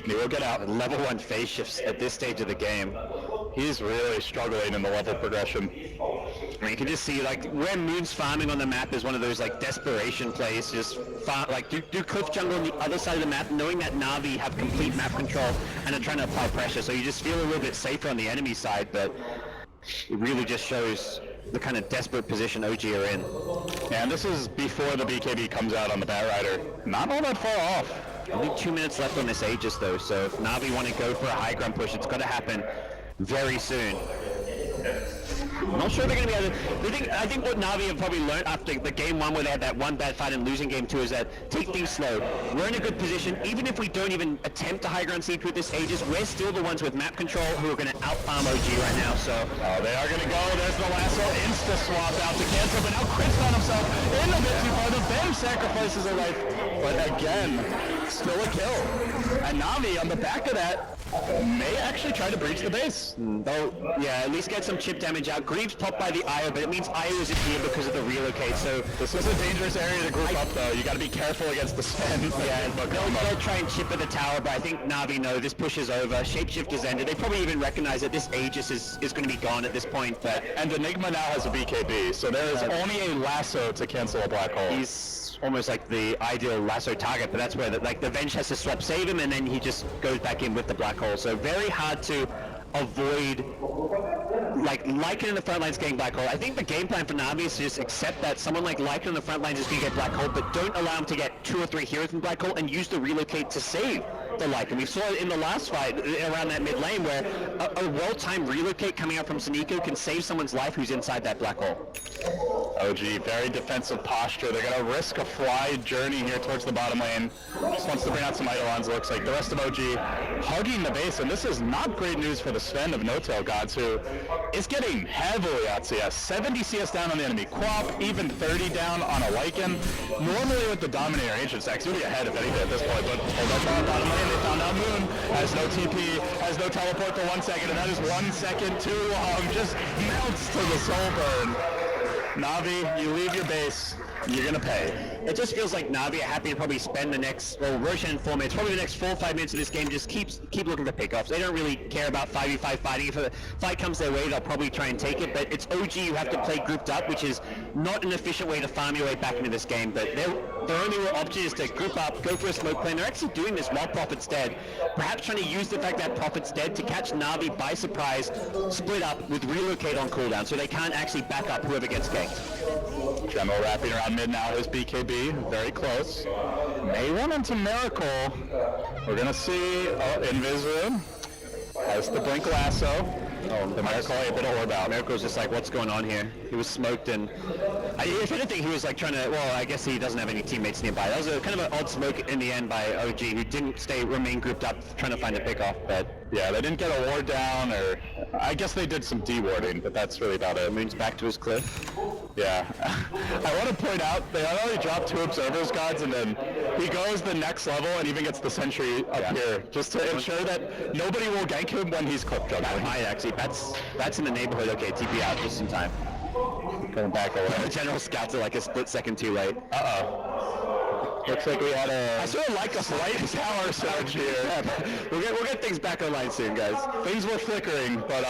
He will get out. Level 1 phase shifts at this stage of the game. He's really struggling in the level progression. I mean, you can just see like where Moon's farming on the map is one of those like desperation plays. Just farm, like do cliff jungle on the other side of the map, knowing that Na'Vi have complete map control and are trying to apply pressure. So you just feel a little bit safer on the enemy side, but it really just shows the kind of desperate position OG are in. And this is before the BKB comes out on the Batrider. Not all that far off. Only 2 minutes left on this Aegis though, so if Na'Vi want to go for a high ground push, it's got to happen very soon. I'm not sure they're going to be able to... I think what Na'Vi have probably learned after the game 1 where they had that one bad fight and losing game 2 is that take things slow. We're in a good position. Even if we don't even attempt a high ground siege with this Aegis, we're still the ones with map control who are going to out-farm OG right now, so... Oh, they are going to go. There's the lasso. Insta-swap out to cancel, but now Chris found himself in a bit too far. The Ben sacrifices a life, but again, still a kill. And Na'Vi on the back of that may actually try to breach the base. They'll, yeah, at least get some chip damage out. Greaves popped by the Io, but it means Io isn't here because of the relocate, so... This is a dangerous area to group up, though. You got to be careful against the Sven. Yeah, they'll try and chip at the tower, but I think Na'Vi know this push is over. Shapeshift is ended. They probably even recognize that this Aegis is going to be gone at this point, but... And Enigma now has a BKB, so there is only a lasso to cancel a black hole. He's almost like the ideal lasso target, but that's where the Venge has to swap save him, and then he just goes back in with the black hole. So very hard to avoid like Lycan in the front lines getting black hole. I think the game plan for Na'Vi is to just accept that someone like Lycan in the front lines is going to get black hole, but don't allow him to get 2 or 3 heroes from black hole and use the relocate to save the Lycan. We saw it in the last fight around that mid lane where a well-timed relocate coming out from Saniko can save someone's life who's inside that black hole. OG, very defensive posture. They're going to risk a fly journey here towards the bottom lane. Just wants to bring out some Eidolons, looks like. The rest of OG hugging the base, and this is not great news for the Sven of No Tail Gods, who is getting heavily out CS. 70 CS down on the enemy Quap, even 30 down on a Lycan. Normally with the Dominator Ancient stacks, you'll be ahead if anything at this point, but hold up on the bottom lane. They found out Moon has no TP, has no teleport for 1 second, and that is 1 second too long. Just melts to the soul burn. Na'Vi, you leave your base, you're gonna pay. It just feels like Na'Vi are happy to probably spend the next, well, Roshan in 4 minutes, probably the next 4 or 5 minutes of this game just keep looking for pickoffs. They don't really care about 5v5 fighting. If a fight comes their way, they'll probably try and take it, but it's OG who have to play grouped up, which is not an efficient way to farm your way back into this game, but their only real option is to group up, go for a smoke play, and they're actually doing this while Prophet's dead. Perhaps trying to use the fact that Prophet's dead to catch Na'Vi by surprise, split up with relocate on cooldown, so they can't actually back up whoever gets ganked. General wrapping around mid now, his BKB, very close. May run into Miracle. We're gonna see, Invisible has the Blink Lasso. Oh, the Miracle, a bit of orb out. Miracle's just like, what's going on here? He was smoked, and if anything, he was like trying to. Well, I guess he doesn't have any teammates nearby. That was a kind of an odd smoke in the end by OG, who didn't remain grouped up, trying to find a pick off. But yeah, they didn't get a ward down, or I guess they did some de-warding, but that's really about it. Moon's back to his cliff. Yeah. I want to point out, they already dropped 2 Observers Gods, and then he goes the next level and even gets the Sentry up here, just to ensure that nobody will gank him when he's clip jumping. That might actually, that's in the neighborhood. Okay, TP out just in time. Going back away. The General scouts are like a split second too late. Looks like we had a... I sort of like a slight tower surge here. We'll get things back online soon, guys. Things were flickering, but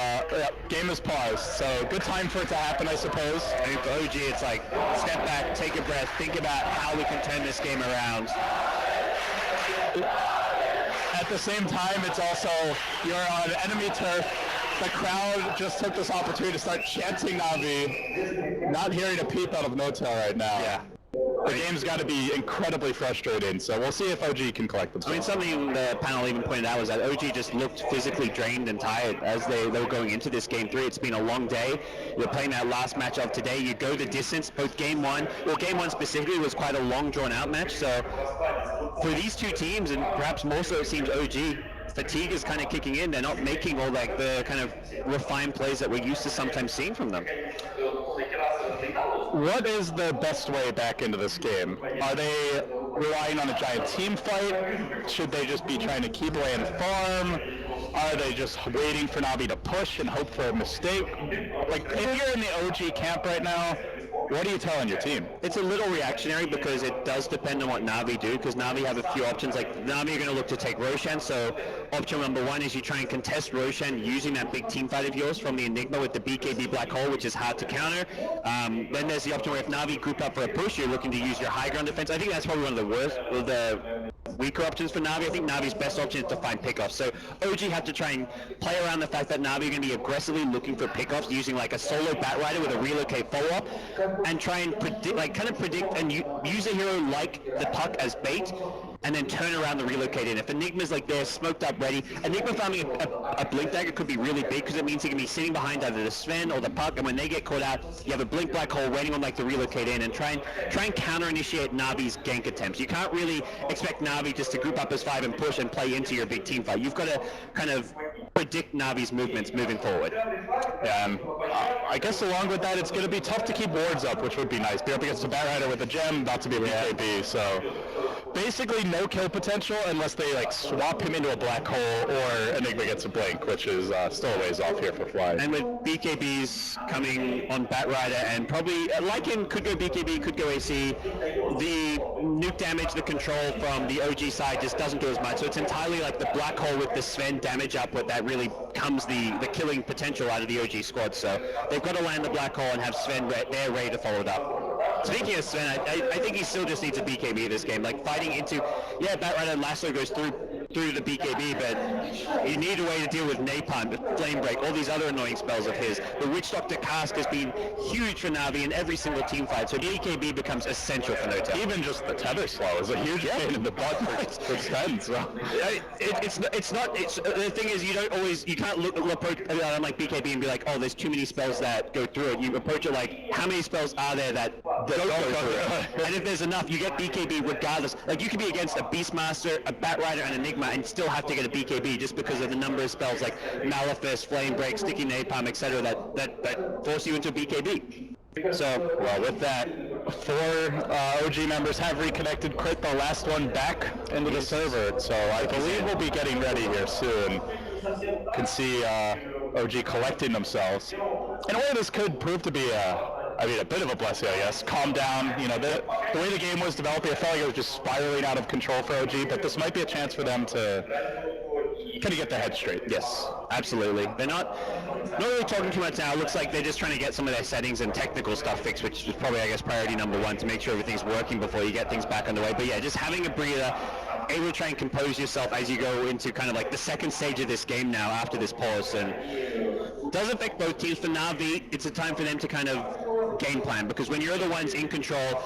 game is paused, so good time for it to happen, I suppose. I mean, for OG, it's like, step back, take a breath, think about how we can turn this game around. At the same time, it's also, you're on enemy turf. The crowd just took this opportunity to start chanting Na'Vi. Not hearing a peep out of Notel right now. Yeah. The game's got to be incredibly frustrating, so we'll see if OG can collect themselves. I mean, something the panel even pointed out was that OG just looked physically drained and tired as they were going into this Game 3. It's been a long day. You're playing that last match of today. You go the distance, both Game 1, well, Game 1 specifically was quite a long, drawn-out match, so for these two teams, and perhaps more so it seems OG, fatigue is kind of kicking in. They're not making all like the kind of refined plays that we're used to sometimes seeing from them. What is the best way back into this game? Are they relying on a giant team fight? Should they just be trying to keep away and farm? Are they just waiting for Na'Vi to push and hope for a mistake? Like, if you're in the OG camp right now, what are you telling your team? It's a little reactionary because it does depend on what Na'Vi do, because Na'Vi have a few options. Like, Na'Vi are going to look to take Roshan, so option number 1 is you try and contest Roshan using that big team fight of yours from the Enigma with the BKB Black Hole, which is hard to counter. Then there's the option where if Na'Vi group up for a push, you're looking to use your high ground defense. I think that's probably one of the worst, or the weaker options for Na'Vi. I think Navi's best option is to find pickoffs. So OG have to try and play around the fact that Na'Vi are going to be aggressively looking for pickoffs using like a solo Batrider with a relocate follow-up, and try and predict and use a hero like the Puck as bait, and then turn around the relocate in. If Enigma's like there, smoked up, ready, Enigma farming a Blink Dagger could be really big because it means he can be sitting behind either the Sven or the Puck, and when they get caught out, you have a Blink Black Hole waiting on like the relocate in, and try and counter-initiate Navi's gank attempts. You can't really expect Na'Vi just to group up as 5 and push and play into your big team fight. You've got to kind of predict Navi's movements moving forward. Yeah, I guess along with that, it's going to be tough to keep wards up, which would be nice. Be up against a Batrider with a gem, about to be a BKB, so basically no kill potential unless they like swap him into a black hole or Enigma gets a blink, which is still a ways off here for Fly. And with BKBs coming on Batrider, and probably Lycan could go BKB, could go AC, the nuke damage, the control from the OG side just doesn't do as much. So it's entirely like the black hole with the Sven damage output that really comes the killing potential out of the OG squad. So they've got to land the black hole and have Sven there ready to follow it up. Speaking of Sven, I think he still just needs a BKB this game. Like fighting into, yeah, Batrider Lasso goes through the BKB, but you need a way to deal with Napalm, Flame Break, all these other annoying spells of his. The Witch Doctor cast has been huge for Na'Vi in every single team fight, so BKB becomes essential for Notel. Even just the tether slow is a huge pain in the butt for Sven, so. The thing is, you can't approach it like BKB and be like, oh, there's too many spells that go through it. You approach it like, how many spells are there that don't go through it? And if there's enough, you get BKB regardless. Like, you could be against a Beastmaster, a Batrider, and Enigma, and still have to get a BKB just because of the number of spells like Malefice, Flame Break, Sticky Napalm, etc. that force you into BKB. So, well, with that, 4 OG members have reconnected. Crit the last one back into the server, so I believe we'll be getting ready here soon. Can see OG collecting themselves. In a way, this could prove to be a bit of a blessing, I guess. Calm down. You know, the way the game was developing, I felt like it was just spiraling out of control for OG, but this might be a chance for them to kind of get their head straight. Yes, absolutely. They're not really talking too much now. It looks like they're just trying to get some of their settings and technical stuff fixed, which is probably, I guess, priority number 1 to make sure everything's working before you get things back underway. But yeah, just having a breather, able to try and compose yourself as you go into kind of like the second stage of this game now after this pause. And it does affect both teams. For Na'Vi, it's a time for them to kind of game plan, because when you're the ones in control,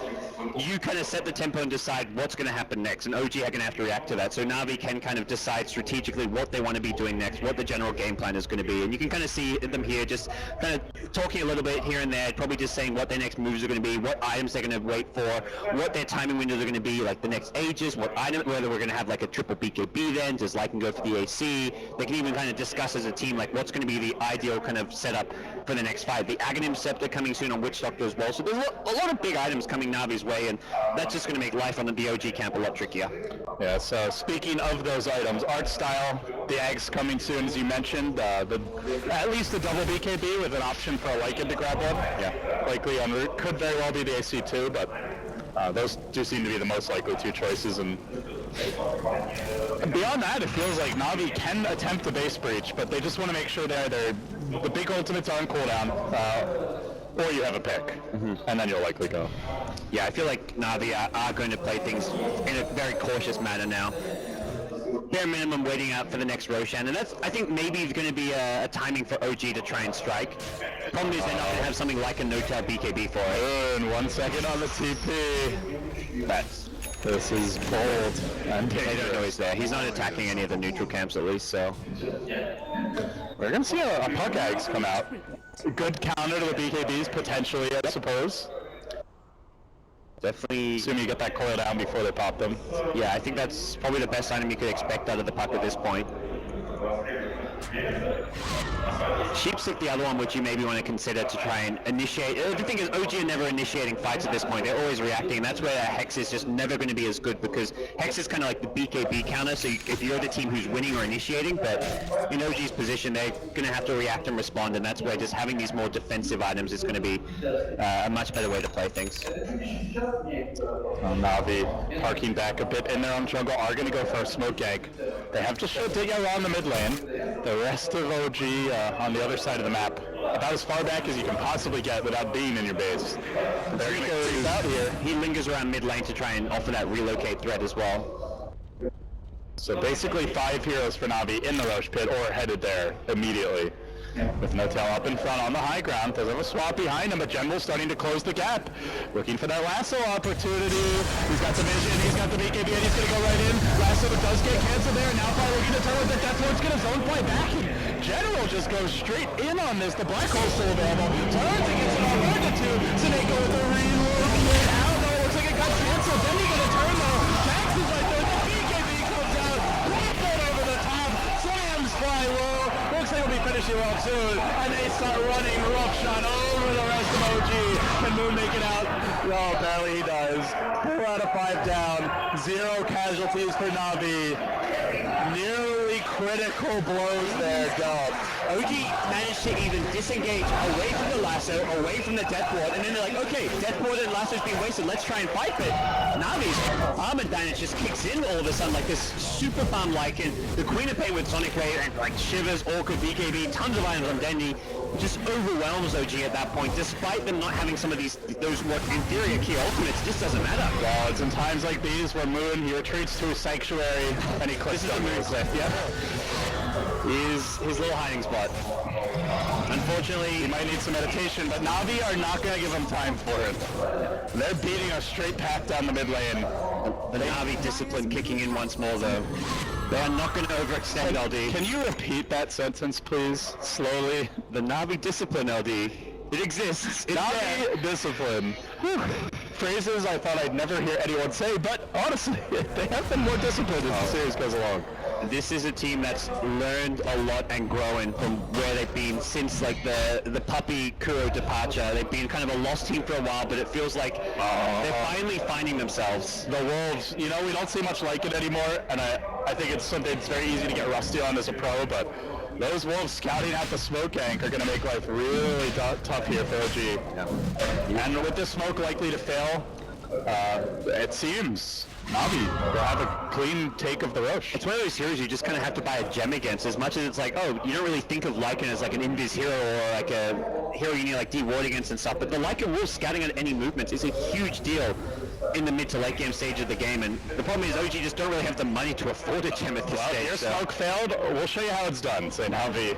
you kind of set the tempo and decide what's going to happen next, and OG are going to have to react to that. So Na'Vi can kind of decide strategically what they want to be doing next, what the general game plan is going to be, and you can kind of see them here just kind of talking a little bit here and there, probably just saying what their next moves are going to be, what items they're going to wait for, what their timing windows are going to be, like the next ages, what item, whether we're going to have like a triple BKB then, does Lycan go for the AC? They can even kind of discuss as a team like what's going to be the ideal kind of setup for the next fight. The Aghanim Scepter coming soon on Witch Doctor as well, so there's a lot of big items coming Na'Vi's way, and that's just going to make life on the OG camp a lot trickier. Yeah, so speaking of those items, art style, the Ags coming soon, as you mentioned, at least a double BKB with an option for a Lycan to grab one. Yeah, likely en route. Could very well be the AC too, but those do seem to be the most likely two choices. And beyond that, it feels like Na'Vi can attempt a base breach, but they just want to make sure the big ultimates are on cooldown, or you have a pick, and then you'll likely go. Yeah, I feel like Na'Vi are going to play things in a very cautious manner now. Bare minimum waiting out for the next Roshan, and that's, I think, maybe going to be a timing for OG to try and strike. Problem is they're not going to have something like a no-tail BKB for it. And 1 second on the TP. This is bold. And they don't know he's there. He's not attacking any of the neutral camps at least, so. We're going to see a Puck Ags come out. A good counter to the BKBs, potentially, I suppose. Definitely. Assuming you get that coil down before they pop them. Yeah, I think that's probably the best item you could expect out of the Puck at this point. Sheepstick, the other one which you maybe want to consider to try and initiate. The thing is, OG are never initiating fights at this point. They're always reacting, and that's where Hex is just never going to be as good, because Hex is kind of like the BKB counter, so if you're the team who's winning or initiating, but in OG's position, they're going to have to react and respond, and that's where just having these more defensive items is going to be a much better way to play things. Na'Vi parking back a bit in their own jungle are going to go for a smoke egg. They have to show Digga around the mid lane. The rest of OG on the other side of the map, about as far back as you can possibly get without being in your base. They're going to go out here. He lingers around mid lane to try and offer that relocate threat as well. So basically 5 heroes for Na'Vi in the Roche pit or headed there immediately. With no tail up in front on the high ground. Does have a swap behind him, but General's starting to close the gap. Looking for that lasso opportunity. He's got the vision, he's got the BKB, and he's going to go right in. Lasso does get canceled there. Now probably looking to tell us that Deathlord's going to zone play back. General just goes straight in on this. The Black Hole's still available. Turns and gets it all right to two. So they go with a relocate out. No, it looks like it got canceled. Then he gonna turn though. Max is right there. The BKB comes out. Rocket over the top. Slams fly low. Looks like he'll be finishing off soon. And they start running rough shot over the rest of OG. Can Moon make it out? No, barely he does. 4 out of 5 down. 0 casualties for Na'Vi. Nearly critical blows there, Dub. OG managed to even disengage away from the lasso, away from the death ward, and then they're like, okay, death ward and lasso's been wasted, let's try and fight it. Navi's arm advantage just kicks in all of a sudden like this super farm Lycan. The Queen of Pain with Sonic Ray and like Shivers, Orca, BKB, tons of items on Dendi, just overwhelms OG at that point, despite them not having some of those what in theory are key ultimates. It just doesn't matter. Well, it's in times like these where Moon, he retreats to his sanctuary and he clicks on Moon cliff. Yep. His little hiding spot. Unfortunately, he might need some meditation, but Na'Vi are not going to give him time for it. They're beating a straight path down the mid lane. The Na'Vi discipline kicking in once more, though. They are not going to overextend, LD. Can you repeat that sentence, please, slowly? The Na'Vi discipline, LD. It exists. It's Na'Vi discipline. Whew. Phrases I thought I'd never hear anyone say, but honestly, they have been more disciplined as the series goes along. This is a team that's learned a lot and growing from where they've been since like the Puppy Kuro departure. They've been kind of a lost team for a while, but it feels like they're finally finding themselves. The Wolves, you know, we don't see much like it anymore, and I think it's something that's very easy to get rusty on as a pro, but those Wolves scouting out the smoke gank are going to make life really tough here for OG. Yeah. And with this smoke likely to fail, it seems Na'Vi will have a clean take of the Roche. It's one of those heroes you just kind of have to buy a gem against, as much as it's like, oh, you don't really think of Lycan as like an invis hero or like a hero you need like D-ward against and stuff, but the Lycan Wolf scouting at any movements is a huge deal in the mid to late game stage of the game, and the problem is OG just don't really have the money to afford a gem at this stage. Your smoke failed. We'll show you how it's done. So Na'Vi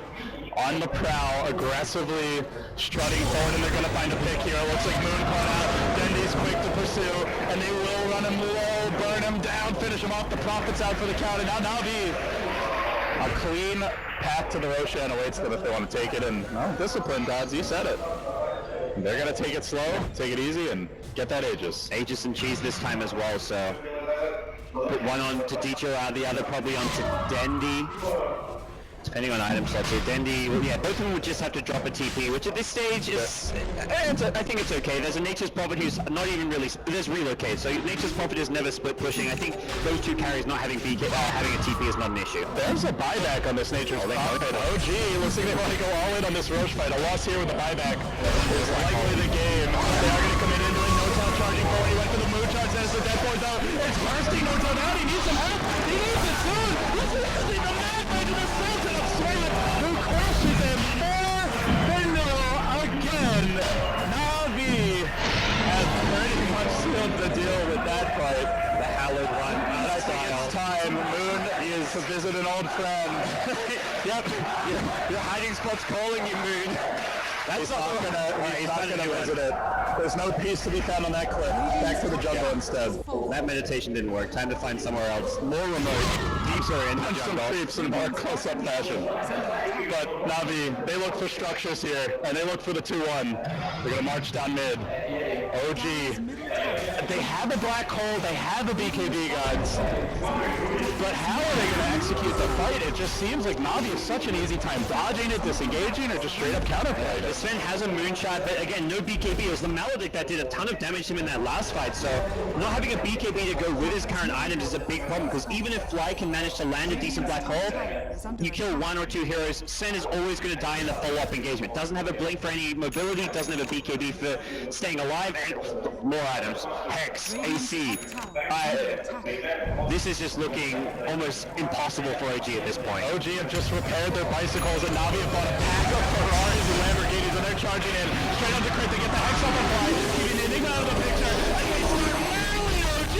on the prowl, aggressively strutting forward, and they're going to find a pick here. It looks like Moon caught out. Dendi's quick to pursue, and they will run him low, burn him down, finish him off. The Prophet's out for the count, and now Navi. A clean path to the Roshan awaits them if they want to take it, and well, discipline, Gods, you said it. They're going to take it slow, take it easy, and get that Aegis. Aegis and Cheese this time as well, so put one on to Dicho, the other probably onto Dendi. Depending on item slots here. Dendi, well, yeah, both of them would just have to drop a TP, which at this stage is, I think it's okay. There's a Nature's Prophet who's not even really, there's Relocate, so Nature's Prophet is never split pushing. I think those two carries not having having a TP is not an issue. There's a buyback on this Nature's Prophet. OG, looks like they want to go all in on this Roche fight. A loss here with the buyback is likely the game. They are going to commit into it. No top charging forward. He went for the moon charge. There's the dead point though. It's bursting. No top out. He needs some help. He needs it soon. This is the mad fight to the Sultan of Swayman, who crushes him 4-0 again. Navi has pretty much sealed the deal with that fight. The hallowed one. I think it's time. Moon is to visit an old friend. Yep. Your hiding spot's calling you, Moon. He's not gonna visit it. There's no peace to be found on that cliff. Back to the jungle instead. That meditation didn't work. Time to find somewhere else. More remote. Deeper in the Some jungle. creeps in more close-up fashion. But Navi, they look for structures here, and they look for the 2-1. They're gonna march down mid. OG. They have a black hole, they have a BKB, Gods. But how are they gonna execute the fight? It just seems like Navi has such an easy time dodging it, disengaging, or just straight up counterplay it. Sven has a moonshot, but again, no BKB. It was the Maledict that did a ton of damage to him in that last fight, so not having a BKB to go with his current items is a big problem, because even if Fly can manage to land a decent black hole, you kill one or two heroes, Sen is always going to die in the follow-up engagement. Doesn't have a blink for any mobility, doesn't have a BKB for staying alive, and more items. Hex, AC. This is just looking almost impossible for OG at this point. OG have just repaired their bicycles, and Navi have bought a pack of Ferraris and Lamborghinis, and they're charging in. Straight on the crit, they get the Hex on the fly, keeping the Enigma out of the picture, and they start rally OG!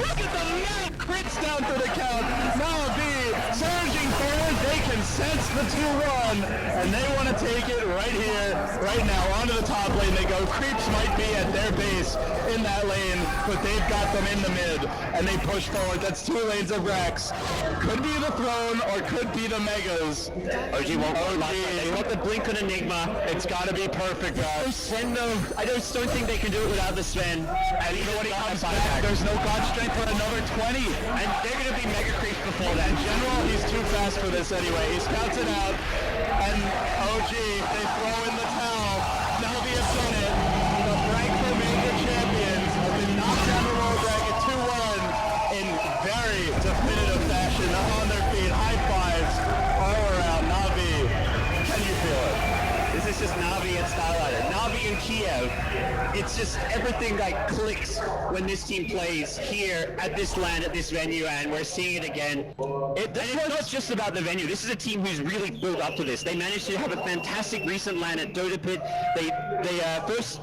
Look at the mad crits down for the count! Navi surging forward, they can sense the 2-1, and they want to take it right here, right now, onto the top lane they go. Creeps might be at their base in that lane, but they've got them in the mid, and they push forward. That's 2 lanes of Rex. Could be the throne, or could be the Megas. OG won't they want the blink on Enigma. It's got to be perfect, guys. Sven though, I just don't think they can do it without the Sven. And even when he comes back, there's no God strength for another 20. And they're going to be mega creeps before that. In general, he's too fast for this anyway. He scouts it out, and OG, they throw in the towel. Navi have done it. The Frankfurt Major champions have been knocked down the World Bracket 2-1 in very definitive fashion. On their feet, high fives all around. Navi, can you feel it? This is just Navi and Starladder. Navi and Kiev. It's just everything like clicks when this team plays here at this land, at this venue, and we're seeing it again. And it's not just about the venue. This is a team who's really built up to this. They managed to have a fantastic recent land at Dota Pit. They first